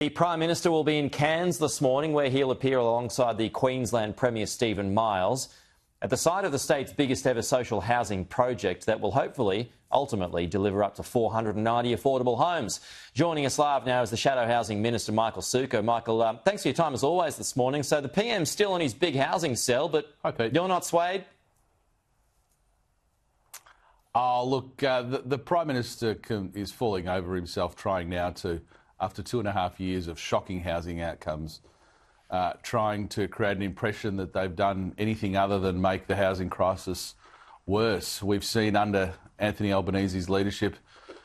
The Prime Minister will be in Cairns this morning, where he'll appear alongside the Queensland Premier Stephen Miles at the site of the state's biggest ever social housing project that will hopefully ultimately deliver up to 490 affordable homes. Joining us live now is the Shadow Housing Minister, Michael Sukkar. Michael, thanks for your time as always this morning. So the PM's still on his big housing sell, but Hi, Pete. You're not swayed? Oh, look, the Prime Minister is falling over himself trying now to, after 2.5 years of shocking housing outcomes, trying to create an impression that they've done anything other than make the housing crisis worse. We've seen under Anthony Albanese's leadership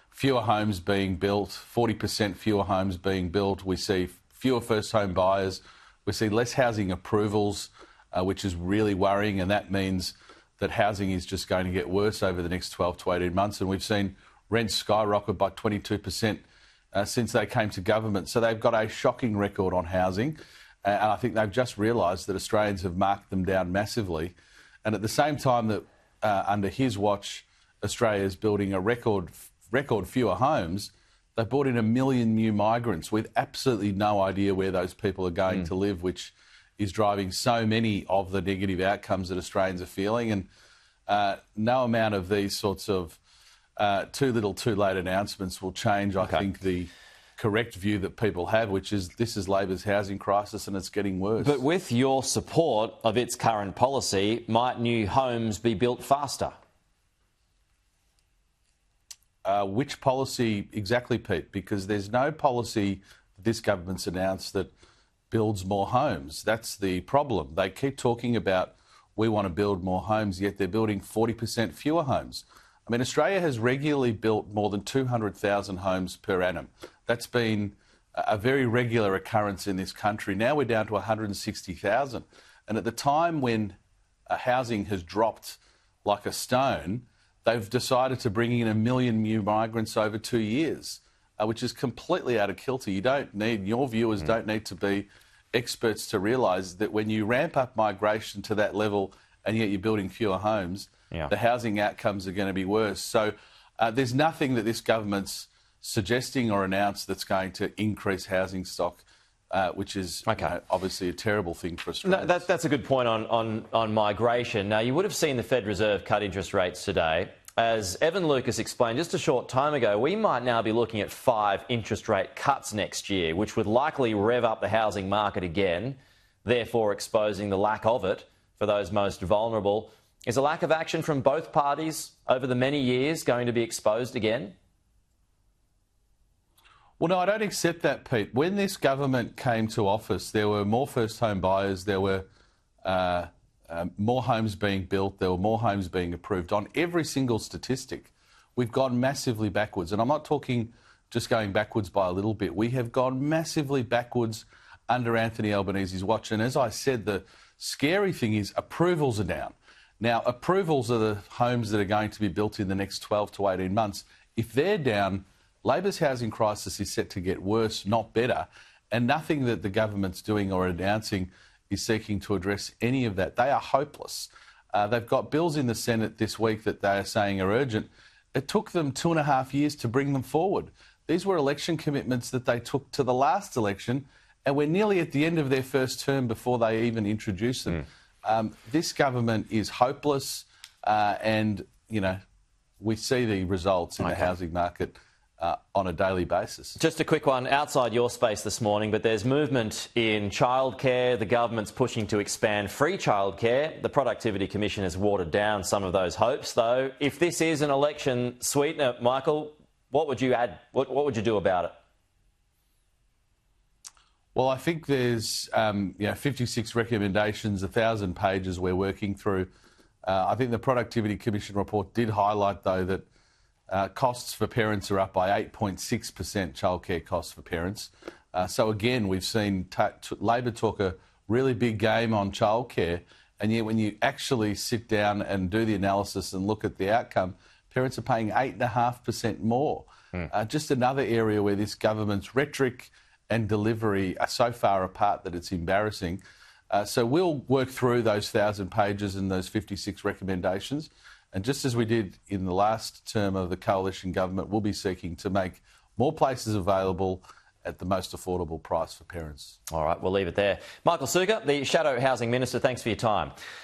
fewer homes being built, 40% fewer homes being built. We see fewer first home buyers. We see less housing approvals, which is really worrying, and that means that housing is just going to get worse over the next 12 to 18 months. And we've seen rents skyrocket by 22% since they came to government. So they've got a shocking record on housing. And I think they've just realised that Australians have marked them down massively. And at the same time that under his watch, Australia is building a record fewer homes, they've brought in 1 million new migrants with absolutely no idea where those people are going to live, which is driving so many of the negative outcomes that Australians are feeling. And no amount of these sorts of too little, too late announcements will change, I think, the correct view that people have, which is this is Labor's housing crisis and it's getting worse. But with your support of its current policy, might new homes be built faster? Which policy exactly, Pete? Because there's no policy that this government's announced that builds more homes. That's the problem. They keep talking about we want to build more homes, yet they're building 40% fewer homes. I mean, Australia has regularly built more than 200,000 homes per annum. That's been a very regular occurrence in this country. Now we're down to 160,000. And at the time when housing has dropped like a stone, they've decided to bring in 1 million new migrants over 2 years, which is completely out of kilter. You don't need, your viewers don't need to be experts to realise that when you ramp up migration to that level and yet you're building fewer homes, the housing outcomes are going to be worse. So there's nothing that this government's suggesting or announced that's going to increase housing stock, which is obviously a terrible thing for Australia. No, that's a good point on migration. Now, you would have seen the Fed Reserve cut interest rates today. As Evan Lucas explained just a short time ago, we might now be looking at 5 interest rate cuts next year, which would likely rev up the housing market again, therefore exposing the lack of it for those most vulnerable. Is a lack of action from both parties over the many years going to be exposed again? Well, no, I don't accept that, Pete. When this government came to office, there were more first home buyers, there were more homes being built, there were more homes being approved. On every single statistic, we've gone massively backwards. And I'm not talking just going backwards by a little bit. We have gone massively backwards under Anthony Albanese's watch. And as I said, the scary thing is approvals are down. Now, approvals are the homes that are going to be built in the next 12 to 18 months. If they're down, Labor's housing crisis is set to get worse, not better, and nothing that the government's doing or announcing is seeking to address any of that. They are hopeless. They've got bills in the Senate this week that they are saying are urgent. It took them 2.5 years to bring them forward. These were election commitments that they took to the last election, and we're nearly at the end of their first term before they even introduce them. This government is hopeless, and, you know, we see the results in the housing market on a daily basis. Just a quick one outside your space this morning, but there's movement in childcare. The government's pushing to expand free childcare. The Productivity Commission has watered down some of those hopes, though. If this is an election sweetener, Michael, what would you add? What would you do about it? Well, I think there's 56 recommendations, 1,000 pages we're working through. I think the Productivity Commission report did highlight, though, that costs for parents are up by 8.6%, childcare costs for parents. So again, we've seen Labor talk a really big game on childcare, and yet when you actually sit down and do the analysis and look at the outcome, parents are paying 8.5% more. Just another area where this government's rhetoric and delivery are so far apart that it's embarrassing. So we'll work through those 1,000 pages and those 56 recommendations. And just as we did in the last term of the coalition government, we'll be seeking to make more places available at the most affordable price for parents. All right, we'll leave it there. Michael Sukkar, the Shadow Housing Minister, thanks for your time.